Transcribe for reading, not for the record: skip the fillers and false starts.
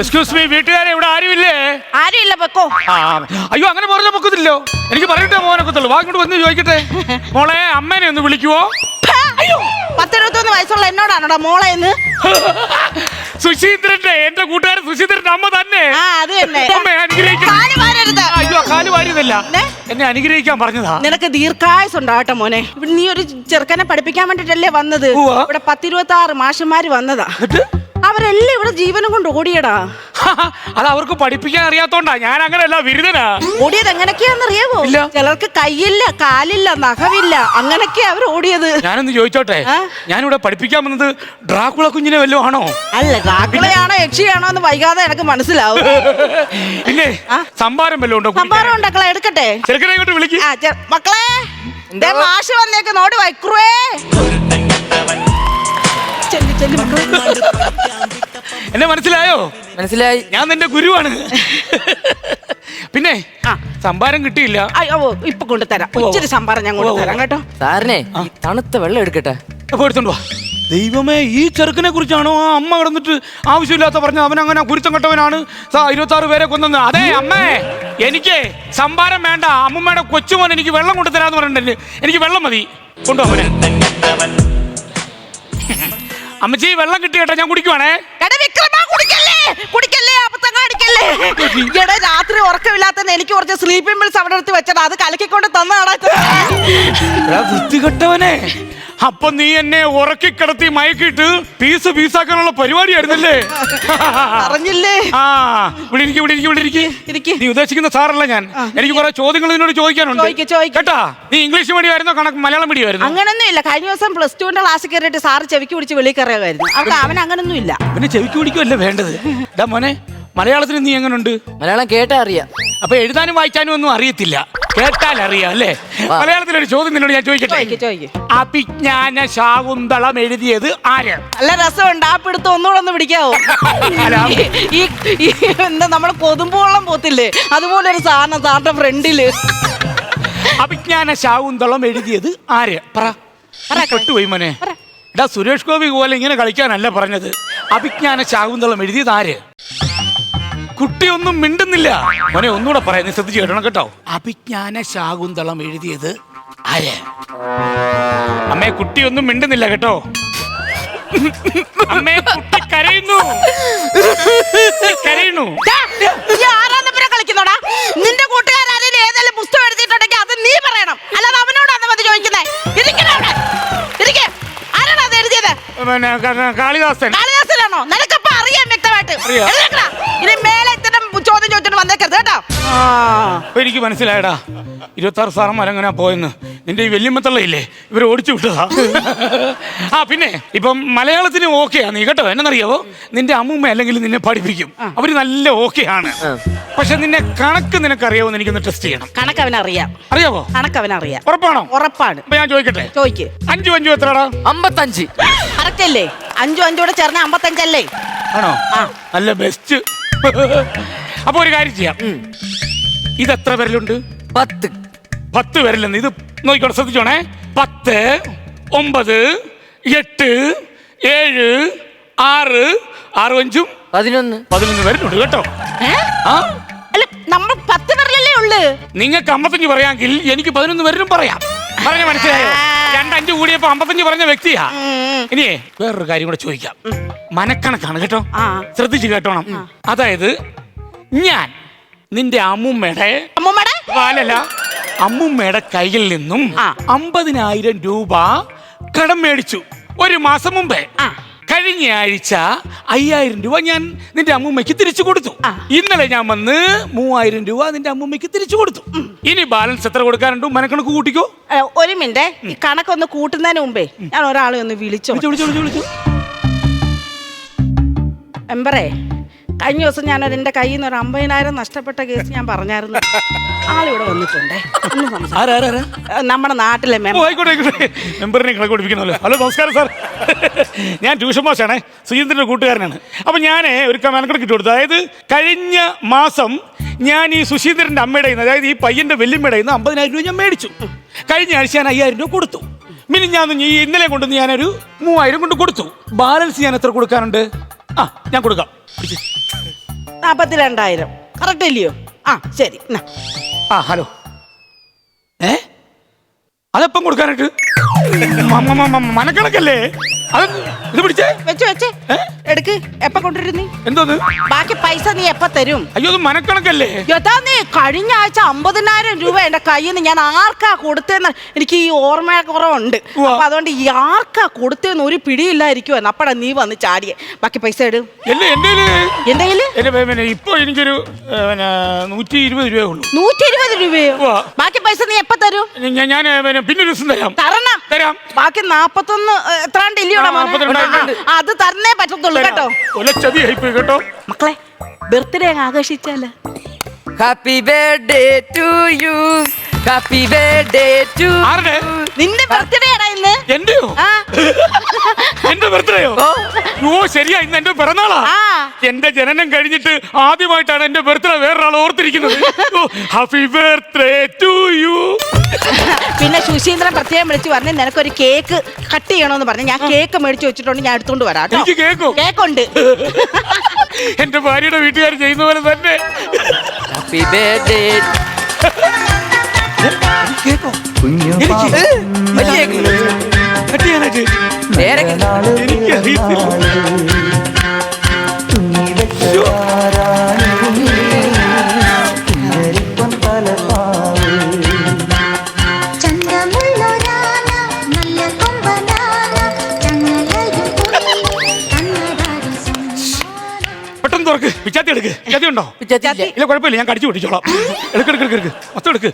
Excuse me, വീട്ടുകാരെ ഇവിടെ ആരുമില്ലേ? ആരുമില്ല, പൊക്കോ. അയ്യോ, അങ്ങനെ പറഞ്ഞ പൊക്കത്തില്ലോ. എനിക്ക് പറഞ്ഞിട്ടേ പോകാനൊക്കത്തുള്ളൂ. വാങ്ങിട്ട് വന്ന് ചോദിക്കട്ടെ. മോളെ, അമ്മേനെ ഒന്ന് വിളിക്കുവോ? അയ്യോ, 10-21 വയസ്സുള്ള എന്നോടാണോടാ മോളെ എന്ന്? സുശീന്ദ്രന്റെ, എന്റെ കൂട്ടുകാരൻ സുശീന്ദ്രന്റെ അമ്മ തന്നെ. അത് തന്നെ. അമ്മയെ അനുഗ്രഹിക്കണം. കാല് വാരരുത്. അയ്യോ, കാല് വാരിയതല്ല, എന്നെ അനുഗ്രഹിക്കാൻ പറഞ്ഞതാ. നിനക്ക് ദീർഘായുസ് ഉണ്ടാകട്ടെ മോനെ. ഇവിടെ നീ ഒരു ചെറുക്കനെ പഠിപ്പിക്കാൻ വേണ്ടിട്ടല്ലേ വന്നത്? ഇവിടെ 10-26 മാഷന്മാര് വന്നതാ. അവരെല്ലാം ഇവിടെ ജീവനും കൊണ്ട് ഓടിയടാ. അത് അവർക്ക് പഠിപ്പിക്കാൻ അറിയാത്തോണ്ടാ. ഞാൻ അങ്ങനെയല്ല, ബിരുദനാ. ഓടിയത് എങ്ങനെയൊക്കെയാന്നറിയാവോ? ചിലർക്ക് കയ്യില്ല, കാലില്ല, നഖമില്ല, അങ്ങനൊക്കെയാ അവർ ഓടിയത്. ഞാനൊന്ന് ചോദിച്ചോട്ടെ, ഞാനിവിടെ പഠിപ്പിക്കാൻ വന്നത് ഡ്രാക്കുള കുഞ്ഞിനെ വല്ലതും ആണോ? അല്ല, ഡ്രാക്കുളയാണോ യക്ഷിയാണോ എന്ന് വൈകാതെ എനിക്ക് മനസ്സിലാവും. ഇല്ലേ, സംഭാരം വല്ലതും ഉണ്ടോ? സംഭാരം ഉണ്ടാക്കളെ, എടുക്കട്ടെ. ചെറുക്കനെ ഇങ്ങോട്ട് വിളിക്ക്. മക്കളെ, മാഷ് വന്നേക്ക്, നോട്ട് വൈക്രുവേ. എന്നെ മനസ്സിലായോ? മനസ്സിലായി. ഞാൻ നിന്റെ ഗുരുവാണ്. പിന്നെ സംഭാരം കിട്ടിയില്ല. ഇപ്പൊ കൊണ്ടുതരാം. ഇച്ചിരി സംഭാരം ഞാൻ കൊണ്ടുതരാം കേട്ടോ. സാറിനെ തണുത്ത വെള്ളം എടുക്കട്ടെ. എടുത്തോണ്ട് വാ. ദൈവമേ, ഈ ചെറുക്കനെ കുറിച്ചാണോ ആ അമ്മ കിടന്നിട്ട് ആവശ്യമില്ലാത്ത പറഞ്ഞ? അവൻ അങ്ങനെ കുരുത്തം കെട്ടവനാണ്, 26 പേരെ കൊന്നെന്ന്. അതെ അമ്മേ, എനിക്ക് സംഭാരം വേണ്ട. അമ്മമ്മയുടെ കൊച്ചുമോൻ എനിക്ക് വെള്ളം കൊണ്ടുതരാന്ന് പറഞ്ഞിട്ടുണ്ട്. എനിക്ക് വെള്ളം മതി, കൊണ്ടുപോവനെ. അമ്മച്ചി, വെള്ളം കിട്ടി കേട്ടോ, ഞാൻ കുടിക്കുവാണേ. രാത്രി ഉറക്കമില്ലാത്ത എനിക്ക് കുറച്ച് സ്ലീപ്പിംഗ് പിൽസ് അവിടെ എടുത്ത് വെച്ചടാ. അത് കലക്കിക്കൊണ്ട് തന്നാടാ. വൃത്തികെട്ടവനെ, അപ്പൊ നീ എന്നെ ഉറക്കിക്കിടത്തി മയക്കിട്ട് പീസാക്കാനുള്ള പരിപാടിയായിരുന്നല്ലേ? അറിഞ്ഞില്ലേ? നീ ഉദ്ദേശിക്കുന്ന സാറല്ല ഞാൻ. എനിക്ക് കുറെ ചോദ്യങ്ങൾ നിന്നോട് ചോദിക്കാനുണ്ട് കേട്ടാ. നീ ഇംഗ്ലീഷ് മീഡിയം ആയിരുന്നോ കണക്ക് മലയാളം മീഡിയം ആയിരുന്നു? അങ്ങനൊന്നും ഇല്ല. കഴിഞ്ഞ ദിവസം +2 ക്ലാസ്സിൽ കയറിയിട്ട് സാറ് ചെവിക്ക് പിടിച്ച് വെളിയിൽ കയറിയായിരുന്നു. അവൻ അങ്ങനൊന്നും ഇല്ല. പിന്നെ ചെവിക്ക് പിടിക്കുമല്ലേ വേണ്ടത്? മോനെ, മലയാളത്തിന് നീ എങ്ങനുണ്ട്? മലയാളം കേട്ടാ അറിയാം. അപ്പൊ എഴുതാനും വായിക്കാനും ഒന്നും അറിയത്തില്ല, കേട്ടാൽ അറിയാം അല്ലേ? മലയാളത്തിലൊരു ചോദ്യം നിന്നോട് ഞാൻ ചോദിക്കട്ടെ. അഭിജ്ഞാന ശാകുന്തളം എഴുതിയത് ആര്? നല്ല രസമുണ്ട്. ആ പിടുത്തം ഒന്നുകൂടെ ഒന്ന് പിടിക്കാവോ? എന്താ നമ്മള് കൊതുമ്പോളം പോത്തില്ലേ, അതുപോലെ ഒരു സാധനം സാറിന്റെ ഫ്രണ്ടില്. അഭിജ്ഞാന ശാകുന്തളം എഴുതിയത് ആര്? പെട്ടുപോയി മോനെ. ഇടാ, സുരേഷ് ഗോപി പോലെ ഇങ്ങനെ കളിക്കാനല്ല പറഞ്ഞത്. അഭിജ്ഞാന ശാകുന്തളം എഴുതിയത് ആര്? കുട്ടിയൊന്നും മിണ്ടുന്നില്ല മോനെ. ഒന്നുകൂടെ പറയാം, നീ ശ്രദ്ധിച്ച് കേട്ടണം കേട്ടോ. അഭിജ്ഞാന ശാകുന്തളം എഴുതിയത് ആര്? അമ്മേ, കുട്ടിയൊന്നും മിണ്ടുന്നില്ല കേട്ടോ. അമ്മേ, കുട്ടി കരയുന്നു. കളിക്കുന്നോടാ. നിന്റെ കൂട്ടുകാരും ഏതെങ്കിലും പുസ്തകം എഴുതിയിട്ടുണ്ടെങ്കിൽ അത് നീ പറയണം, അല്ലാതെ അവനോടാണ് മതി ചോദിക്കുന്നത്. ആരാണ് അത് എഴുതിയത്? കാളിദാസൻ. കാളിദാസനാണോ? നിനക്കപ്പ അറിയാം വ്യക്തമായിട്ട്. ഇനി മേലെ ഇത്തരം ചോദ്യം ചോദിച്ചിട്ട് വന്നേക്കരുത് കേട്ടോ. എനിക്ക് മനസ്സിലായടാ, 26 സാറന്മാർ എങ്ങനെയാ പോയെന്ന്. നിന്റെ ഈ വല്യമ്മത്തള്ളയില്ലേ, ഇവരെ ഓടിച്ചു വിട്ടതാ. പിന്നെ ഇപ്പം മലയാളത്തിന് ഓക്കെയാ നീ കേട്ടോ. എന്നറിയാവോ, നിന്റെ അമ്മൂമ്മ അല്ലെങ്കിൽ നിന്നെ പഠിപ്പിക്കും, അവര് നല്ല ഓക്കെയാണ്. പക്ഷെ നിന്നെ കണക്ക് നിനക്കറിയാവോ? എനിക്കൊന്ന് ടെസ്റ്റ് ചെയ്യണം. കണക്ക് അവനറിയാം. അറിയാവോ? കണക്ക് അവനറിയാം. ഉറപ്പാണോ? ഉറപ്പാണ്. അപ്പൊ ഞാൻ ചോദിക്കട്ടെ, ചോദിക്ക്. 5 എത്രടാ? 55. കറക്റ്റ് അല്ലേ? 5 കൂടെ ചേർന്ന 55 അല്ലേ? ആണോ? നല്ല ബെസ്റ്റ്. അപ്പൊ ഒരു കാര്യം ചെയ്യാം, ഇതെത്ര വിരലുണ്ട്? 10 വിരലെന്ന്. ഇത് നോക്കിക്കോട്ടെ, ശ്രദ്ധിച്ചോണേ. 10, 9, 8, 7, 6, 6, 5, 11 വിരലുണ്ട് കേട്ടോ. നമ്മൾ 10 വിരലല്ലേ ഉള്ളു. നിങ്ങൾക്ക് 55 പറയാമെങ്കിൽ എനിക്ക് 11 വിരലും പറയാം. പറഞ്ഞ മനസ്സിലായോ? 2 5 കൂടിയപ്പോ 55 പറഞ്ഞ വ്യക്തിയാ. ഇനിയേ വേറൊരു കാര്യം കൂടെ ചോദിക്കാം. മനക്കണക്കാണ് കേട്ടോ, ശ്രദ്ധിച്ചു കേട്ടോണം. അതായത് ഞാൻ നിന്റെ അമ്മുമ്മയുടെ കയ്യിൽ നിന്നും 50,000 രൂപ കടം മേടിച്ചു ഒരു മാസം മുമ്പേ. കഴിഞ്ഞ ആഴ്ച 5,000 രൂപ ഞാൻ നിന്റെ അമ്മുമ്മയ്ക്ക് തിരിച്ചു കൊടുത്തു. ഇന്നലെ ഞാൻ വന്ന് 3,000 രൂപ നിന്റെ അമ്മുമ്മയ്ക്ക് തിരിച്ചു കൊടുത്തു. ഇനി ബാലൻസ് എത്ര കൊടുക്കാനുണ്ട്? മനക്കണക്ക് കൂട്ടിക്കോ. ഒരു മിനിറ്റ്, ഈ കണക്കൊന്ന് കൂട്ടുന്നതിന് മുമ്പേ ഞാൻ ഒരാളെ ഒന്ന് വിളിച്ചു. എമ്പറേ, കഴിഞ്ഞ ദിവസം ഞാൻ എൻ്റെ കയ്യിൽ നിന്ന് ഒരു 50,000 നഷ്ടപ്പെട്ട കേസ് ഞാൻ പറഞ്ഞായിരുന്നു. ആളിവിടെ വന്നിട്ടുണ്ടേ. നമ്മുടെ നാട്ടിലെ മെമ്പറിനെ കണക്കൊടിപ്പിക്കണമല്ലോ. ഹലോ, നമസ്കാരം സാർ. ഞാൻ ട്യൂഷൻ മാഷാണേ, സുജീന്ദ്രൻ്റെ കൂട്ടുകാരനാണ്. അപ്പം ഞാൻ ഒരു കണക്കെടുക്കിട്ട് കൊടുത്തു. അതായത് കഴിഞ്ഞ മാസം ഞാൻ ഈ സുശീന്ദ്രൻ്റെ അമ്മയുടെ കയ്യിൽ നിന്ന്, അതായത് ഈ പയ്യൻ്റെ വെല്ലുമ്മയുടെ കയ്യിൽ നിന്ന് 50,000 രൂപ ഞാൻ മേടിച്ചു. കഴിഞ്ഞ ആഴ്ച ഞാൻ 5,000 രൂപ കൊടുത്തു. പിന്നെ ഇന്നലെ കൊണ്ടുവന്ന് ഞാനൊരു 3,000 കൊണ്ട് കൊടുത്തു. ബാലൻസ് ഞാൻ എത്ര കൊടുക്കാനുണ്ട്? ആ ഞാൻ കൊടുക്കാം പിടിച്ച്. 42,000 കറക്റ്റ് ഇല്ലയോ? ആ ശരി എന്നാ. ആ ഹലോ അതെപ്പം കൊടുക്കാനായിട്ട് മനക്കണക്കല്ലേ അത് ഇത് പിടിച്ചേ വെച്ച് എടുക്ക്. എപ്പ കൊണ്ടുവരുന്നീ? എന്തോന്ന് ബാക്കി പൈസ നീ എപ്പ തരും? അയ്യോ അത് മനക്കണക്കല്ലേ? യഥാ നീ കഴിഞ്ഞ ആഴ്ച 50,000 രൂപ എന്റെ കയ്യിൽ നിന്ന് ഞാൻ ആർക്കാ കൊടുത്തേന്ന് എനിക്ക് ഈ ഓർമ്മക്കുറവുണ്ട്. അപ്പൊ അതുകൊണ്ട് ഈ ആർക്കാ കൊടുത്തേന്ന് ഒരു പിടിയില്ലായിരിക്കുമെന്ന് അപ്പഴാ നീ വന്ന് ചാടിയേ. ബാക്കി പൈസ ഇടും. എന്റെ കയ്യില് ഇപ്പൊ എനിക്കൊരു 120 രൂപയേ ഉള്ളൂ. 120 രൂപയോ? ബാക്കി പൈസ നീ എപ്പ തരും? ഞാൻ പിന്നെ ഒരു ദിവസം തരാം. ബാക്കി 41 എത്രാണ്ട് ഇല്ലയോടാ മോനെ? 42. അത് തന്നേ പറ്റത്തുള്ളൂ കേട്ടോ. ചതിയായിപ്പോയി കേട്ടോ. മക്കളെ ബർത്ത്ഡേ അങ്ങ് ആഘോഷിച്ചാലോ? Happy birthday to you, happy birthday to. ആരുടെ? നിന്റെ ബർത്ത്ഡേ ആടാ ഇന്ന്. എന്റെയോ? ആ. എന്റെ ബർത്ത്ഡേയോ? ഓ ശരിയാ, ഇന്ന് എന്റെ പിറന്നാളാ. ആ. എന്റെ ജനനം കഴിഞ്ഞിട്ട് ആദ്യമായിട്ടാണ് എന്റെ ബർത്ത്ഡേ വേറൊരാൾ ഓർത്തിരിക്കുന്നത്. Happy birthday to you. പിന്നെ സുശീന്ദ്രൻ പ്രത്യേകം വിളിച്ച് പറഞ്ഞു നിനക്കൊരു കേക്ക് കട്ട് ചെയ്യണമെന്ന് പറഞ്ഞു. ഞാൻ കേക്ക് മേടിച്ചു വെച്ചിട്ടുണ്ട്, ഞാൻ എടുത്തോണ്ട് വരാം കേട്ടോ. എനിക്ക് കേക്കോ? കേക്കുണ്ട്. എന്റെ ഭാര്യയുടെ വീട്ടുകാർ ചെയ്യുന്ന പോലെ തന്നെ. Happy birthday. കേക്കോ? എനിക്കറിയത്തില്ല. പെട്ടെന്ന് തുറക്ക്. പിച്ചാത്തി എടുക്ക്. പിച്ചാത്തി ഉണ്ടോ? പിച്ചാത്തി ഇല്ല കുഴപ്പമില്ല, ഞാൻ കടിച്ചു പൊട്ടിച്ചോളാം. എടുക്ക് മൊത്തം എടുക്ക്.